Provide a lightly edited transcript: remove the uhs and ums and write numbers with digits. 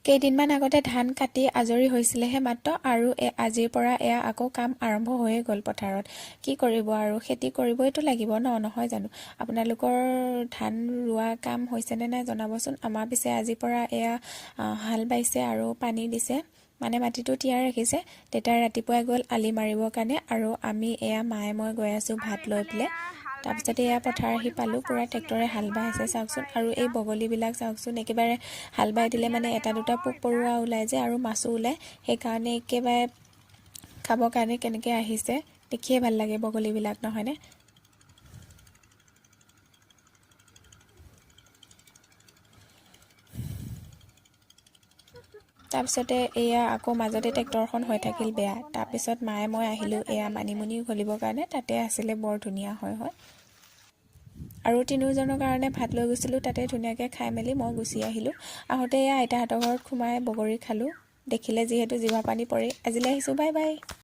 কেইদিনমান আগতে ধান কাটি আজৰি হৈছিলেহে মাত্ৰ আৰু আজিৰ পৰা এয়া আকৌ কাম আৰম্ভ হৈয়ে গ'ল পথাৰত। কি কৰিব আৰু, খেতি কৰিবইতো লাগিব নহয় জানো। আপোনালোকৰ ধান ৰোৱা কাম হৈছেনে নাই জনাবচোন। আমাৰ পিছে আজিৰ পৰা এয়া হাল বাইছে আৰু পানী দিছে, মানে মাটিটো তিয়াই ৰাখিছে। তেতিয়া ৰাতিপুৱাই গ'ল আলি মাৰিবৰ কাৰণে, আৰু আমি এয়া মায়ে মই গৈ আছোঁ ভাত লৈ পেলাই। তাৰপিছতে এয়া পথাৰ আহি পালোঁ, পূৰা ট্ৰেক্টৰে হাল বাই আছে চাওকচোন। আৰু এই বগলীবিলাক চাওকচোন, একেবাৰে হাল বাই দিলে মানে এটা দুটা পোক পৰুৱা ওলাই যে, আৰু মাছো ওলায়। সেইকাৰণে একেবাৰে খাবৰ কাৰণে কেনেকৈ আহিছে দেখিয়ে ভাল লাগে বগলীবিলাক, নহয়নে। তাৰপিছতে এয়া আকৌ মাজতে ট্ৰেক্টৰখন হৈ থাকিল বেয়া। তাৰপিছত মায়ে মই আহিলোঁ এয়া মানিমুনি ঘলিবৰ কাৰণে, তাতে আছিলে বৰ ধুনীয়া হয়। আৰু তিনিওজনৰ কাৰণে ভাত লৈ গৈছিলোঁ, তাতে ধুনীয়াকৈ খাই মেলি মই গুচি আহিলোঁ। আহোঁতে এয়া আইতাহঁতৰ ঘৰত সোমাই বগৰী খালোঁ। দেখিলে যিহেতু জিভা পানী পৰে। আজিলৈ আহিছোঁ, বাই বাই।